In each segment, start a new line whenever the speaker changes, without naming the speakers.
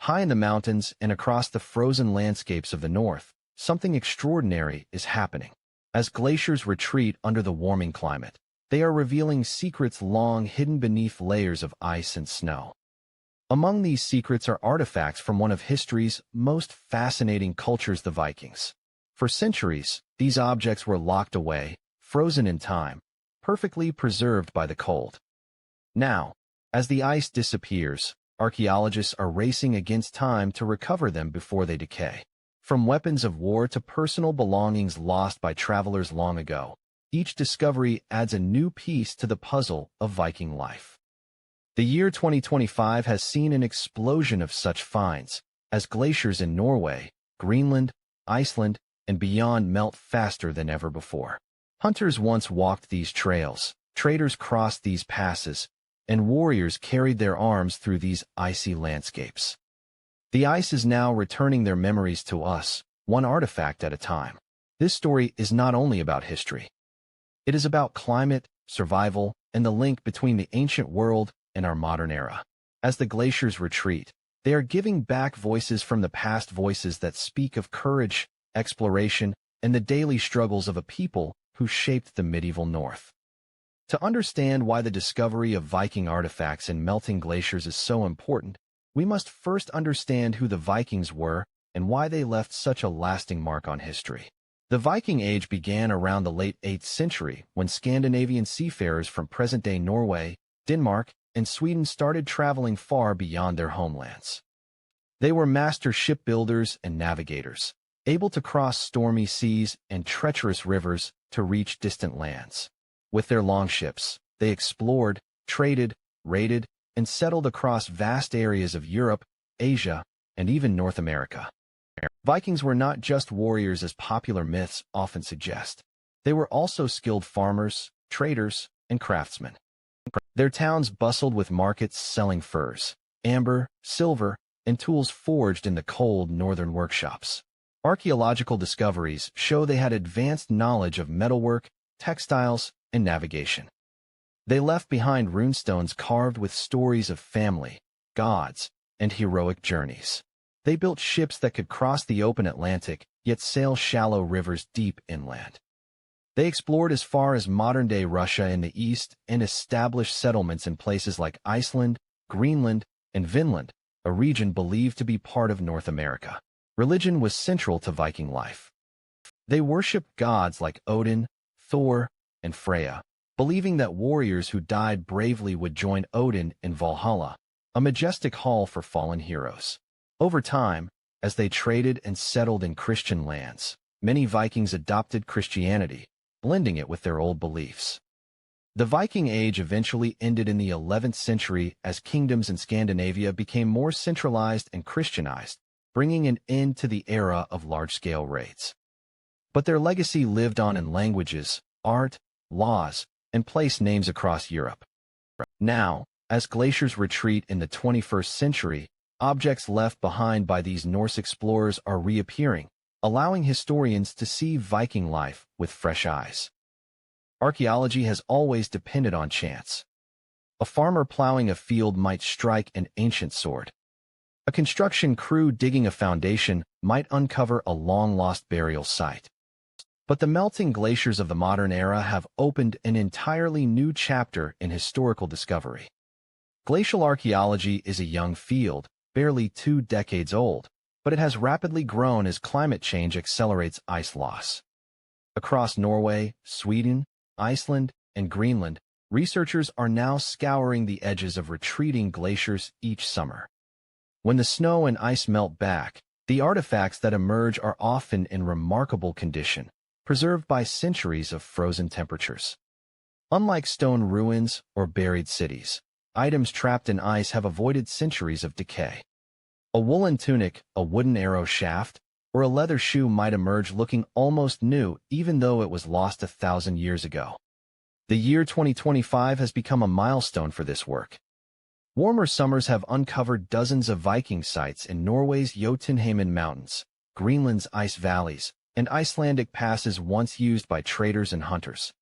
High in the mountains and across the frozen landscapes of the north, something extraordinary is happening. As glaciers retreat under the warming climate, they are revealing secrets long hidden beneath layers of ice and snow. Among these secrets are artifacts from one of history's most fascinating cultures, the Vikings. For centuries, these objects were locked away, frozen in time, perfectly preserved by the cold. Now, as the ice disappears, archaeologists are racing against time to recover them before they decay. From weapons of war to personal belongings lost by travelers long ago, each discovery adds a new piece to the puzzle of Viking life. The year 2025 has seen an explosion of such finds, as glaciers in Norway, Greenland, Iceland, and beyond melt faster than ever before. Hunters once walked these trails, traders crossed these passes, and warriors carried their arms through these icy landscapes. The ice is now returning their memories to us, one artifact at a time. This story is not only about history. It is about climate, survival, and the link between the ancient world and our modern era. As the glaciers retreat, they are giving back voices from the past, voices that speak of courage, exploration, and the daily struggles of a people who shaped the medieval North. To understand why the discovery of Viking artifacts in melting glaciers is so important, we must first understand who the Vikings were and why they left such a lasting mark on history. The Viking Age began around the late 8th century when Scandinavian seafarers from present-day Norway, Denmark, and Sweden started traveling far beyond their homelands. They were master shipbuilders and navigators, able to cross stormy seas and treacherous rivers to reach distant lands. With their longships, they explored, traded, raided, and settled across vast areas of Europe, Asia, and even North America. Vikings were not just warriors as popular myths often suggest. They were also skilled farmers, traders, and craftsmen. Their towns bustled with markets selling furs, amber, silver, and tools forged in the cold northern workshops. Archaeological discoveries show they had advanced knowledge of metalwork, textiles, and navigation. They left behind runestones carved with stories of family, gods, and heroic journeys. They built ships that could cross the open Atlantic, yet sail shallow rivers deep inland. They explored as far as modern-day Russia in the east and established settlements in places like Iceland, Greenland, and Vinland, a region believed to be part of North America. Religion was central to Viking life. They worshipped gods like Odin, Thor, and Freya, believing that warriors who died bravely would join Odin in Valhalla, a majestic hall for fallen heroes. Over time, as they traded and settled in Christian lands, many Vikings adopted Christianity, blending it with their old beliefs. The Viking Age eventually ended in the 11th century as kingdoms in Scandinavia became more centralized and Christianized, bringing an end to the era of large-scale raids. But their legacy lived on in languages, art, laws, and place names across Europe. Now, as glaciers retreat in the 21st century, objects left behind by these Norse explorers are reappearing, allowing historians to see Viking life with fresh eyes. Archaeology has always depended on chance. A farmer plowing a field might strike an ancient sword. A construction crew digging a foundation might uncover a long-lost burial site. But the melting glaciers of the modern era have opened an entirely new chapter in historical discovery. Glacial archaeology is a young field, barely 2 decades old, but it has rapidly grown as climate change accelerates ice loss. Across Norway, Sweden, Iceland, and Greenland, researchers are now scouring the edges of retreating glaciers each summer. When the snow and ice melt back, the artifacts that emerge are often in remarkable condition, preserved by centuries of frozen temperatures. Unlike stone ruins or buried cities, items trapped in ice have avoided centuries of decay. A woolen tunic, a wooden arrow shaft, or a leather shoe might emerge looking almost new even though it was lost 1,000 years ago. The year 2025 has become a milestone for this work. Warmer summers have uncovered dozens of Viking sites in Norway's Jotunheimen Mountains, Greenland's ice valleys, and Icelandic passes once used by traders and hunters.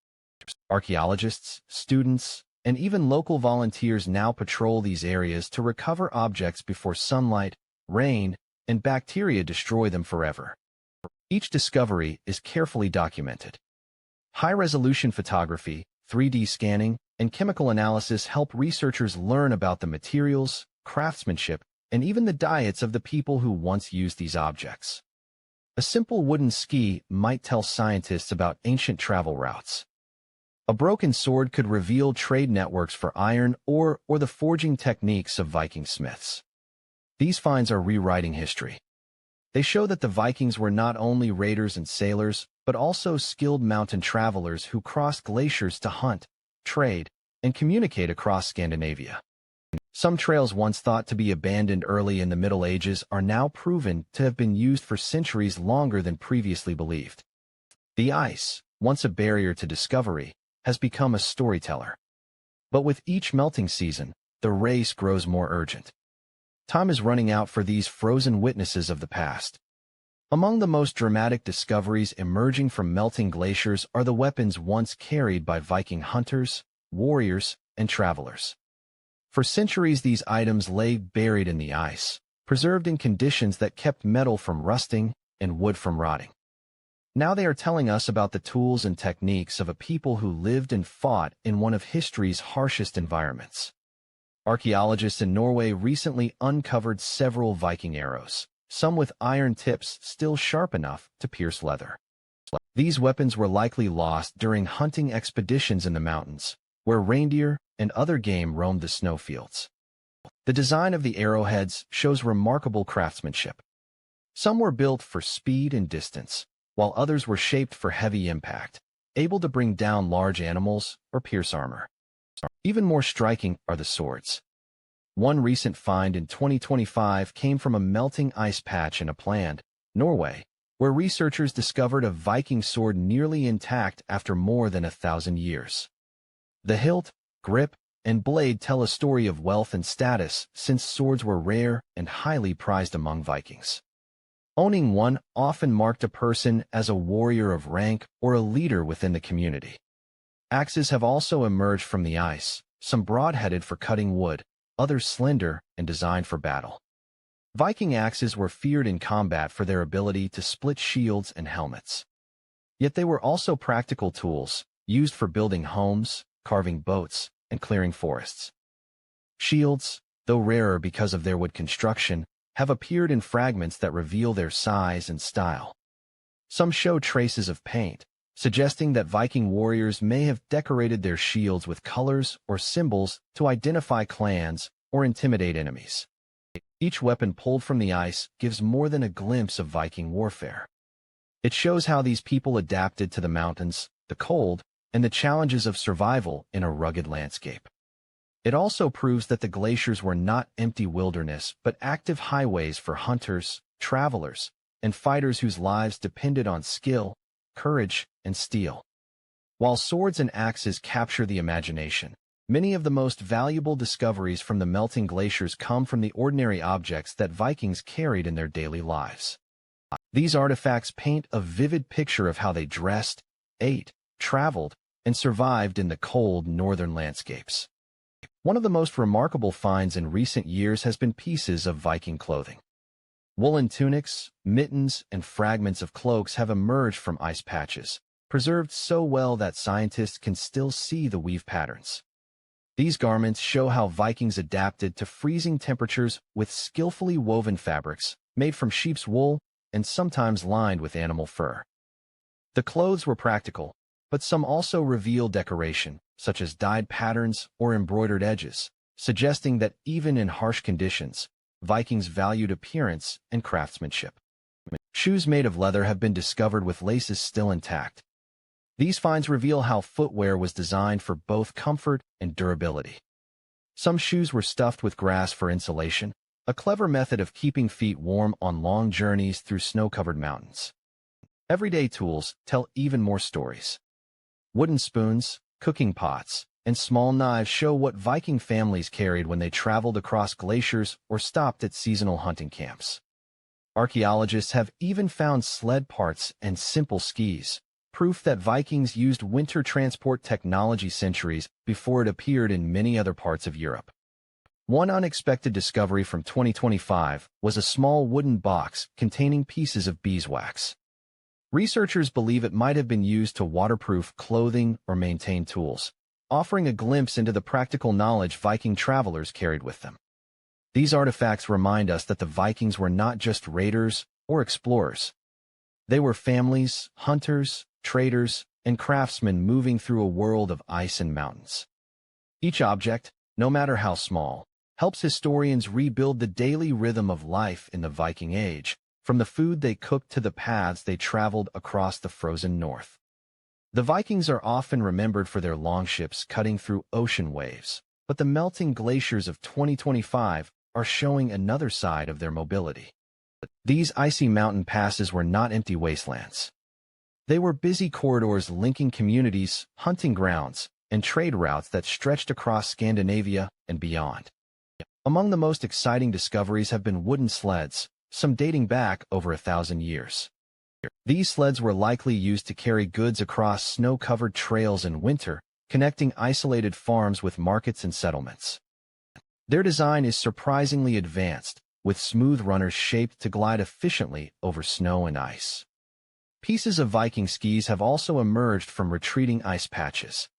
Archaeologists, students, and even local volunteers now patrol these areas to recover objects before sunlight, rain, and bacteria destroy them forever. Each discovery is carefully documented. High-resolution photography, 3D scanning, and chemical analysis help researchers learn about the materials, craftsmanship, and even the diets of the people who once used these objects. A simple wooden ski might tell scientists about ancient travel routes. A broken sword could reveal trade networks for iron or the forging techniques of Viking smiths. These finds are rewriting history. They show that the Vikings were not only raiders and sailors, but also skilled mountain travelers who crossed glaciers to hunt, trade, and communicate across Scandinavia. Some trails once thought to be abandoned early in the Middle Ages are now proven to have been used for centuries longer than previously believed. The ice, once a barrier to discovery, has become a storyteller. But with each melting season, the race grows more urgent. Time is running out for these frozen witnesses of the past. Among the most dramatic discoveries emerging from melting glaciers are the weapons once carried by Viking hunters, warriors, and travelers. For centuries, these items lay buried in the ice, preserved in conditions that kept metal from rusting and wood from rotting. Now they are telling us about the tools and techniques of a people who lived and fought in one of history's harshest environments. Archaeologists in Norway recently uncovered several Viking arrows, some with iron tips still sharp enough to pierce leather. These weapons were likely lost during hunting expeditions in the mountains, where reindeer and other game roamed the snowfields. The design of the arrowheads shows remarkable craftsmanship. Some were built for speed and distance, while others were shaped for heavy impact, able to bring down large animals or pierce armor. Even more striking are the swords. One recent find in 2025 came from a melting ice patch in Iceland, Norway, where researchers discovered a Viking sword nearly intact after more than 1,000 years. The hilt, grip, and blade tell a story of wealth and status, since swords were rare and highly prized among Vikings. Owning one often marked a person as a warrior of rank or a leader within the community. Axes have also emerged from the ice, some broad-headed for cutting wood, others slender and designed for battle. Viking axes were feared in combat for their ability to split shields and helmets. Yet they were also practical tools, used for building homes, carving boats, and clearing forests. Shields, though rarer because of their wood construction, have appeared in fragments that reveal their size and style. Some show traces of paint, suggesting that Viking warriors may have decorated their shields with colors or symbols to identify clans or intimidate enemies. Each weapon pulled from the ice gives more than a glimpse of Viking warfare. It shows how these people adapted to the mountains, the cold, and the challenges of survival in a rugged landscape. It also proves that the glaciers were not empty wilderness but active highways for hunters, travelers, and fighters whose lives depended on skill, courage, and steel. While swords and axes capture the imagination, many of the most valuable discoveries from the melting glaciers come from the ordinary objects that Vikings carried in their daily lives. These artifacts paint a vivid picture of how they dressed, ate, traveled, and survived in the cold northern landscapes. One of the most remarkable finds in recent years has been pieces of Viking clothing. Woolen tunics, mittens, and fragments of cloaks have emerged from ice patches, preserved so well that scientists can still see the weave patterns. These garments show how Vikings adapted to freezing temperatures with skillfully woven fabrics, made from sheep's wool and sometimes lined with animal fur. The clothes were practical, but some also reveal decoration, such as dyed patterns or embroidered edges, suggesting that even in harsh conditions, Vikings valued appearance and craftsmanship. Shoes made of leather have been discovered with laces still intact. These finds reveal how footwear was designed for both comfort and durability. Some shoes were stuffed with grass for insulation, a clever method of keeping feet warm on long journeys through snow-covered mountains. Everyday tools tell even more stories. Wooden spoons, cooking pots, and small knives show what Viking families carried when they traveled across glaciers or stopped at seasonal hunting camps. Archaeologists have even found sled parts and simple skis, proof that Vikings used winter transport technology centuries before it appeared in many other parts of Europe. One unexpected discovery from 2025 was a small wooden box containing pieces of beeswax. Researchers believe it might have been used to waterproof clothing or maintain tools, offering a glimpse into the practical knowledge Viking travelers carried with them. These artifacts remind us that the Vikings were not just raiders or explorers. They were families, hunters, traders, and craftsmen moving through a world of ice and mountains. Each object, no matter how small, helps historians rebuild the daily rhythm of life in the Viking Age, from the food they cooked to the paths they traveled across the frozen north. The Vikings are often remembered for their longships cutting through ocean waves, but the melting glaciers of 2025 are showing another side of their mobility. These icy mountain passes were not empty wastelands. They were busy corridors linking communities, hunting grounds, and trade routes that stretched across Scandinavia and beyond. Among the most exciting discoveries have been wooden sleds, some dating back over 1,000 years. These sleds were likely used to carry goods across snow-covered trails in winter, connecting isolated farms with markets and settlements. Their design is surprisingly advanced, with smooth runners shaped to glide efficiently over snow and ice. Pieces of Viking skis have also emerged from retreating ice patches.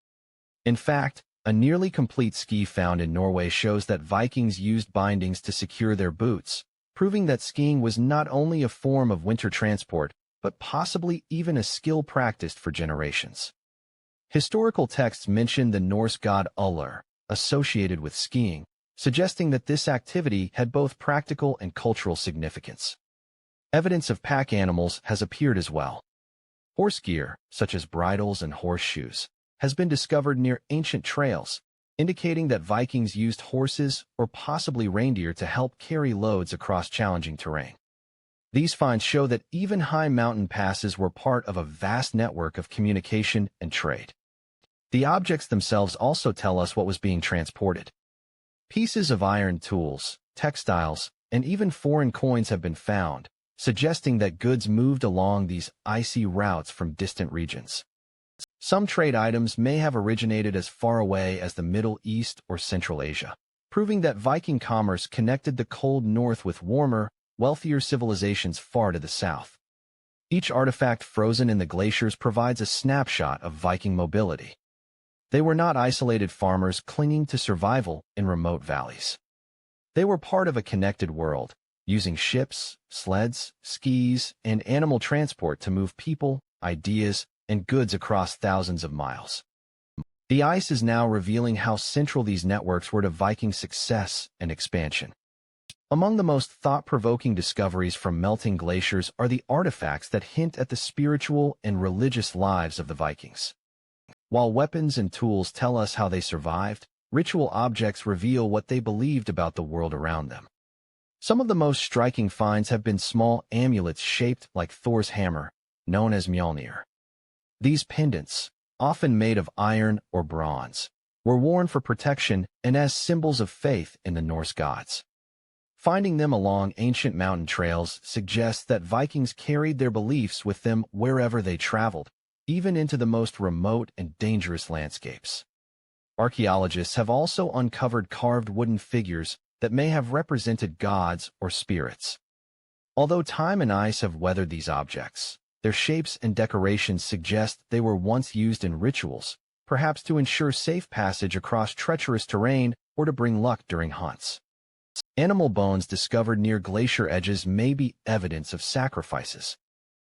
In fact, a nearly complete ski found in Norway shows that Vikings used bindings to secure their boots, proving that skiing was not only a form of winter transport, but possibly even a skill practiced for generations. Historical texts mention the Norse god Ullr, associated with skiing, suggesting that this activity had both practical and cultural significance. Evidence of pack animals has appeared as well. Horse gear, such as bridles and horseshoes, has been discovered near ancient trails, indicating that Vikings used horses or possibly reindeer to help carry loads across challenging terrain. These finds show that even high mountain passes were part of a vast network of communication and trade. The objects themselves also tell us what was being transported. Pieces of iron tools, textiles, and even foreign coins have been found, suggesting that goods moved along these icy routes from distant regions. Some trade items may have originated as far away as the Middle East or Central Asia, proving that Viking commerce connected the cold north with warmer, wealthier civilizations far to the south. Each artifact frozen in the glaciers provides a snapshot of Viking mobility. They were not isolated farmers clinging to survival in remote valleys. They were part of a connected world, using ships, sleds, skis, and animal transport to move people, ideas, and goods across thousands of miles. The ice is now revealing how central these networks were to Viking success and expansion. Among the most thought-provoking discoveries from melting glaciers are the artifacts that hint at the spiritual and religious lives of the Vikings. While weapons and tools tell us how they survived, ritual objects reveal what they believed about the world around them. Some of the most striking finds have been small amulets shaped like Thor's hammer, known as Mjolnir. These pendants, often made of iron or bronze, were worn for protection and as symbols of faith in the Norse gods. Finding them along ancient mountain trails suggests that Vikings carried their beliefs with them wherever they traveled, even into the most remote and dangerous landscapes. Archaeologists have also uncovered carved wooden figures that may have represented gods or spirits. Although time and ice have weathered these objects, their shapes and decorations suggest they were once used in rituals, perhaps to ensure safe passage across treacherous terrain or to bring luck during hunts. Animal bones discovered near glacier edges may be evidence of sacrifices.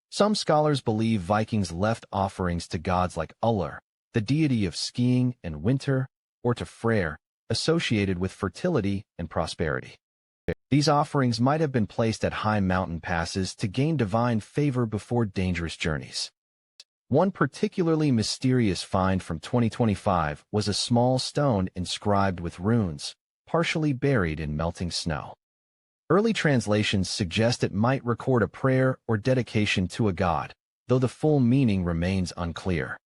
Some scholars believe Vikings left offerings to gods like Ullr, the deity of skiing and winter, or to Freyr, associated with fertility and prosperity. These offerings might have been placed at high mountain passes to gain divine favor before dangerous journeys. One particularly mysterious find from 2025 was a small stone inscribed with runes, partially buried in melting snow. Early translations suggest it might record a prayer or dedication to a god, though the full meaning remains unclear.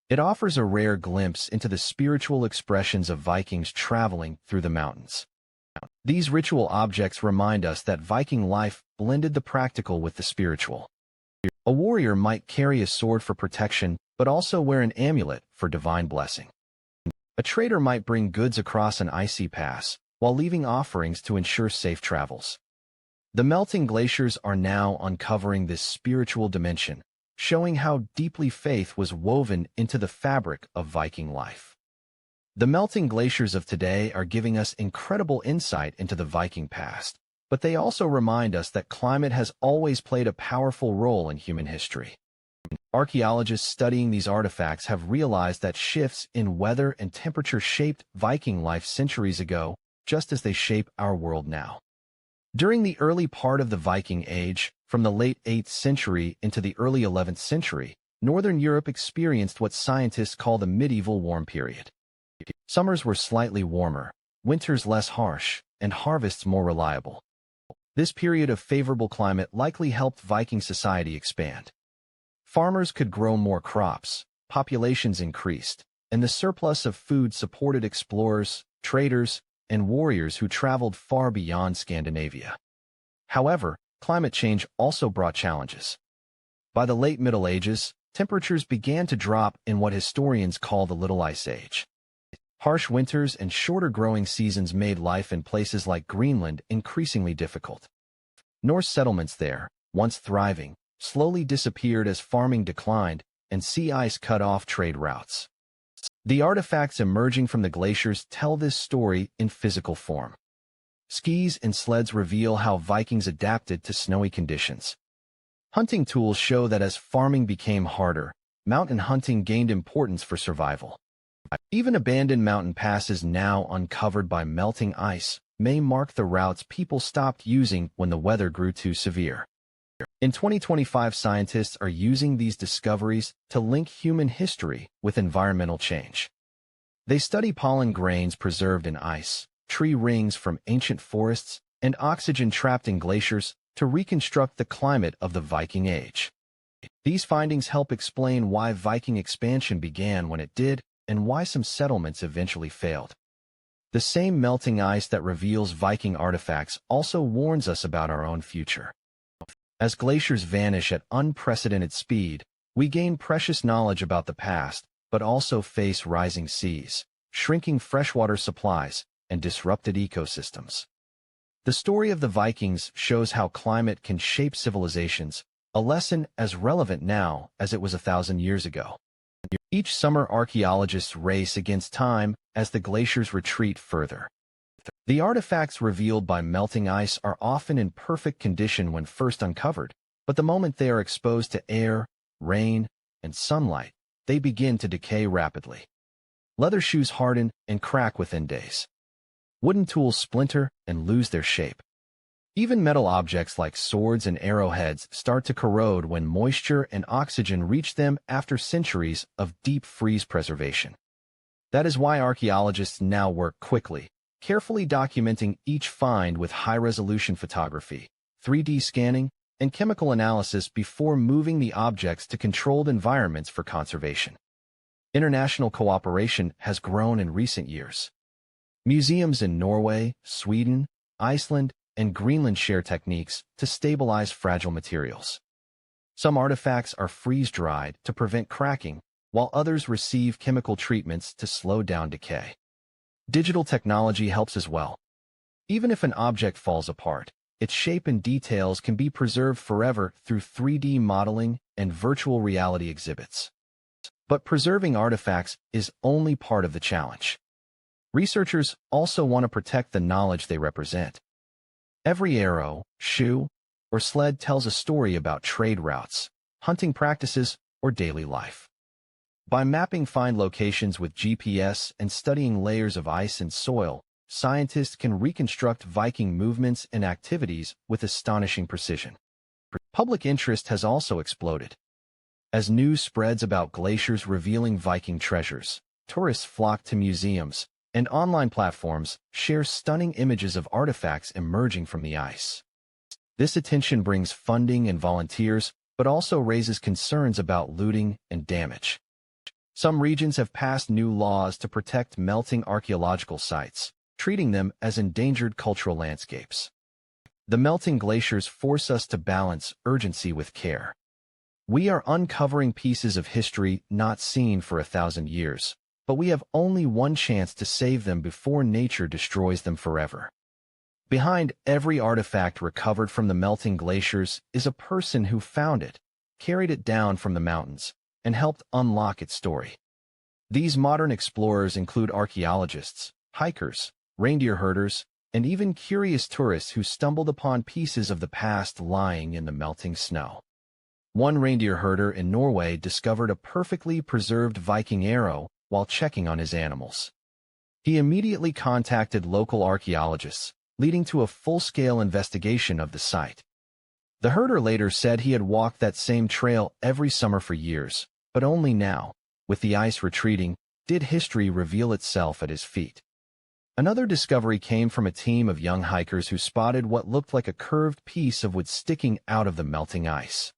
It offers a rare glimpse into the spiritual expressions of Vikings traveling through the mountains. These ritual objects remind us that Viking life blended the practical with the spiritual. A warrior might carry a sword for protection, but also wear an amulet for divine blessing. A trader might bring goods across an icy pass, while leaving offerings to ensure safe travels. The melting glaciers are now uncovering this spiritual dimension, showing how deeply faith was woven into the fabric of Viking life. The melting glaciers of today are giving us incredible insight into the Viking past, but they also remind us that climate has always played a powerful role in human history. Archaeologists studying these artifacts have realized that shifts in weather and temperature shaped Viking life centuries ago, just as they shape our world now. During the early part of the Viking Age, from the late 8th century into the early 11th century, Northern Europe experienced what scientists call the medieval warm period. Summers were slightly warmer, winters less harsh, and harvests more reliable. This period of favorable climate likely helped Viking society expand. Farmers could grow more crops, populations increased, and the surplus of food supported explorers, traders, and warriors who traveled far beyond Scandinavia. However, climate change also brought challenges. By the late Middle Ages, temperatures began to drop in what historians call the Little Ice Age. Harsh winters and shorter growing seasons made life in places like Greenland increasingly difficult. Norse settlements there, once thriving, slowly disappeared as farming declined and sea ice cut off trade routes. The artifacts emerging from the glaciers tell this story in physical form. Skis and sleds reveal how Vikings adapted to snowy conditions. Hunting tools show that as farming became harder, mountain hunting gained importance for survival. Even abandoned mountain passes now uncovered by melting ice may mark the routes people stopped using when the weather grew too severe. In 2025, scientists are using these discoveries to link human history with environmental change. They study pollen grains preserved in ice, tree rings from ancient forests, and oxygen trapped in glaciers to reconstruct the climate of the Viking Age. These findings help explain why Viking expansion began when it did and why some settlements eventually failed. The same melting ice that reveals Viking artifacts also warns us about our own future. As glaciers vanish at unprecedented speed, we gain precious knowledge about the past, but also face rising seas, shrinking freshwater supplies, and disrupted ecosystems. The story of the Vikings shows how climate can shape civilizations, a lesson as relevant now as it was 1,000 years ago. Each summer, archaeologists race against time as the glaciers retreat further. The artifacts revealed by melting ice are often in perfect condition when first uncovered, but the moment they are exposed to air, rain, and sunlight, they begin to decay rapidly. Leather shoes harden and crack within days. Wooden tools splinter and lose their shape. Even metal objects like swords and arrowheads start to corrode when moisture and oxygen reach them after centuries of deep freeze preservation. That is why archaeologists now work quickly, carefully documenting each find with high-resolution photography, 3D scanning, and chemical analysis before moving the objects to controlled environments for conservation. International cooperation has grown in recent years. Museums in Norway, Sweden, Iceland, and Greenland share techniques to stabilize fragile materials. Some artifacts are freeze-dried to prevent cracking, while others receive chemical treatments to slow down decay. Digital technology helps as well. Even if an object falls apart, its shape and details can be preserved forever through 3D modeling and virtual reality exhibits. But preserving artifacts is only part of the challenge. Researchers also want to protect the knowledge they represent. Every arrow, shoe, or sled tells a story about trade routes, hunting practices, or daily life. By mapping find locations with GPS and studying layers of ice and soil, scientists can reconstruct Viking movements and activities with astonishing precision. Public interest has also exploded. As news spreads about glaciers revealing Viking treasures, tourists flock to museums, and online platforms share stunning images of artifacts emerging from the ice. This attention brings funding and volunteers, but also raises concerns about looting and damage. Some regions have passed new laws to protect melting archaeological sites, treating them as endangered cultural landscapes. The melting glaciers force us to balance urgency with care. We are uncovering pieces of history not seen for 1,000 years, but we have only one chance to save them before nature destroys them forever. Behind every artifact recovered from the melting glaciers is a person who found it, carried it down from the mountains, and helped unlock its story. These modern explorers include archaeologists, hikers, reindeer herders, and even curious tourists who stumbled upon pieces of the past lying in the melting snow. One reindeer herder in Norway discovered a perfectly preserved Viking arrow while checking on his animals. He immediately contacted local archaeologists, leading to a full-scale investigation of the site. The herder later said he had walked that same trail every summer for years, but only now, with the ice retreating, did history reveal itself at his feet. Another discovery came from a team of young hikers who spotted what looked like a curved piece of wood sticking out of the melting ice.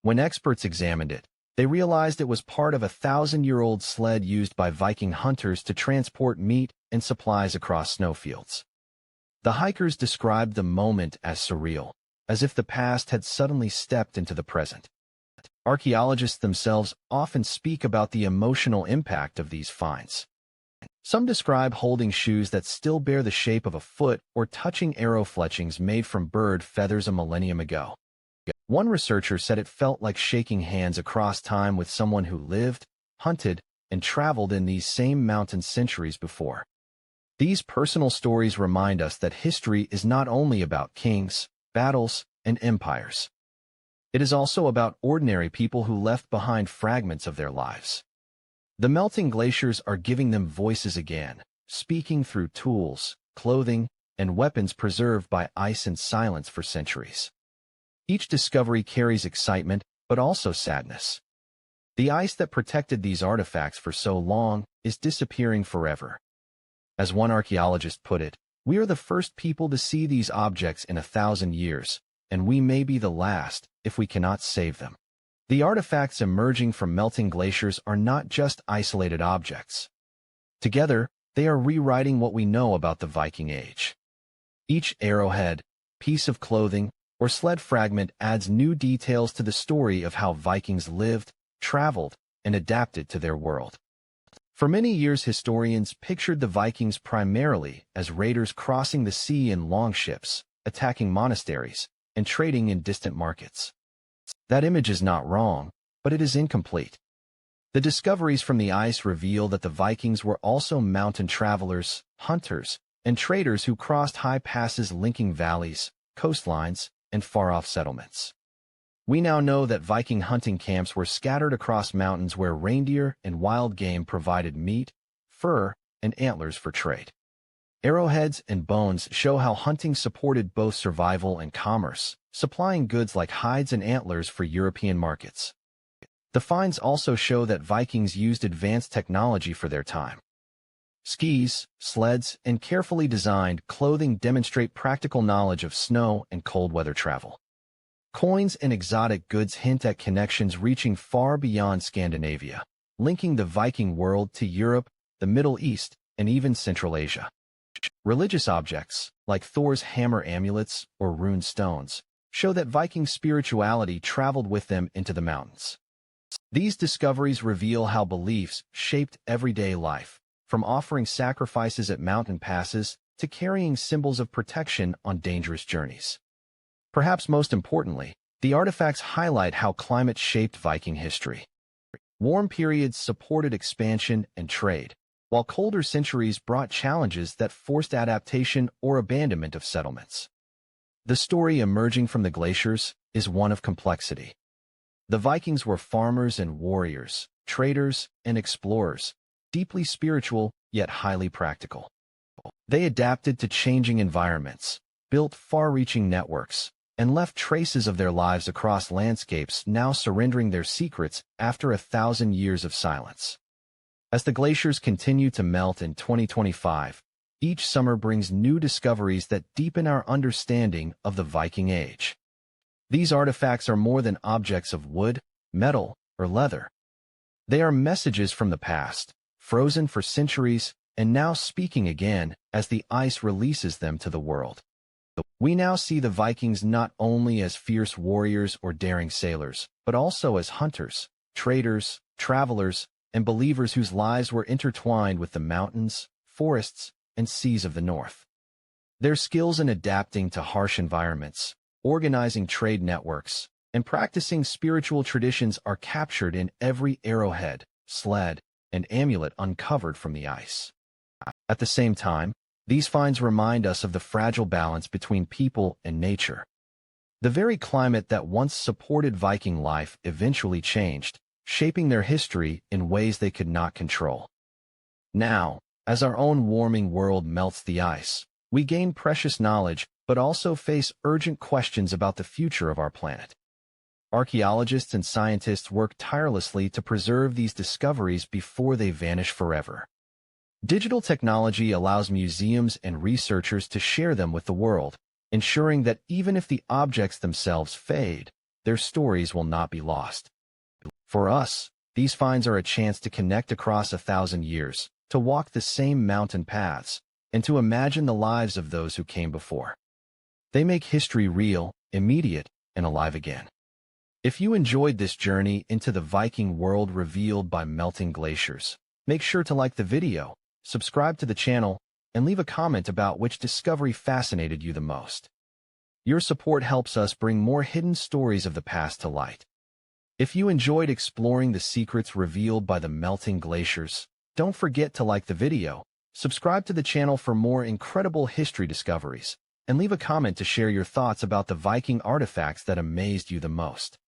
When experts examined it, they realized it was part of a 1,000-year-old sled used by Viking hunters to transport meat and supplies across snowfields. The hikers described the moment as surreal, as if the past had suddenly stepped into the present. Archaeologists themselves often speak about the emotional impact of these finds. Some describe holding shoes that still bear the shape of a foot or touching arrow fletchings made from bird feathers a millennium ago. One researcher said it felt like shaking hands across time with someone who lived, hunted, and traveled in these same mountains centuries before. These personal stories remind us that history is not only about kings, battles, and empires. It is also about ordinary people who left behind fragments of their lives. The melting glaciers are giving them voices again, speaking through tools, clothing, and weapons preserved by ice and silence for centuries. Each discovery carries excitement, but also sadness. The ice that protected these artifacts for so long is disappearing forever. As one archaeologist put it, we are the first people to see these objects in 1,000 years, and we may be the last if we cannot save them. The artifacts emerging from melting glaciers are not just isolated objects. Together, they are rewriting what we know about the Viking Age. Each arrowhead, piece of clothing, or sled fragment adds new details to the story of how Vikings lived, traveled, and adapted to their world. For many years, historians pictured the Vikings primarily as raiders crossing the sea in longships, attacking monasteries, and trading in distant markets. That image is not wrong, but it is incomplete. The discoveries from the ice reveal that the Vikings were also mountain travelers, hunters, and traders who crossed high passes linking valleys, coastlines, and far-off settlements. We now know that Viking hunting camps were scattered across mountains where reindeer and wild game provided meat, fur, and antlers for trade. Arrowheads and bones show how hunting supported both survival and commerce, supplying goods like hides and antlers for European markets. The finds also show that Vikings used advanced technology for their time. Skis, sleds, and carefully designed clothing demonstrate practical knowledge of snow and cold weather travel. Coins and exotic goods hint at connections reaching far beyond Scandinavia, linking the Viking world to Europe, the Middle East, and even Central Asia. Religious objects, like Thor's hammer amulets or rune stones, show that Viking spirituality traveled with them into the mountains. These discoveries reveal how beliefs shaped everyday life, from offering sacrifices at mountain passes to carrying symbols of protection on dangerous journeys. Perhaps most importantly, the artifacts highlight how climate shaped Viking history. Warm periods supported expansion and trade, while colder centuries brought challenges that forced adaptation or abandonment of settlements. The story emerging from the glaciers is one of complexity. The Vikings were farmers and warriors, traders and explorers, deeply spiritual yet highly practical. They adapted to changing environments, built far-reaching networks, and left traces of their lives across landscapes now surrendering their secrets after 1,000 years of silence. As the glaciers continue to melt in 2025, each summer brings new discoveries that deepen our understanding of the Viking Age. These artifacts are more than objects of wood, metal, or leather. They are messages from the past, frozen for centuries, and now speaking again as the ice releases them to the world. We now see the Vikings not only as fierce warriors or daring sailors, but also as hunters, traders, travelers, and believers whose lives were intertwined with the mountains, forests, and seas of the North. Their skills in adapting to harsh environments, organizing trade networks, and practicing spiritual traditions are captured in every arrowhead, sled, and amulet uncovered from the ice. At the same time, these finds remind us of the fragile balance between people and nature. The very climate that once supported Viking life eventually changed, shaping their history in ways they could not control. Now, as our own warming world melts the ice, we gain precious knowledge but also face urgent questions about the future of our planet. Archaeologists and scientists work tirelessly to preserve these discoveries before they vanish forever. Digital technology allows museums and researchers to share them with the world, ensuring that even if the objects themselves fade, their stories will not be lost. For us, these finds are a chance to connect across 1,000 years, to walk the same mountain paths, and to imagine the lives of those who came before. They make history real, immediate, and alive again. If you enjoyed this journey into the Viking world revealed by melting glaciers, make sure to like the video, subscribe to the channel, and leave a comment about which discovery fascinated you the most. Your support helps us bring more hidden stories of the past to light. If you enjoyed exploring the secrets revealed by the melting glaciers, don't forget to like the video, subscribe to the channel for more incredible history discoveries, and leave a comment to share your thoughts about the Viking artifacts that amazed you the most.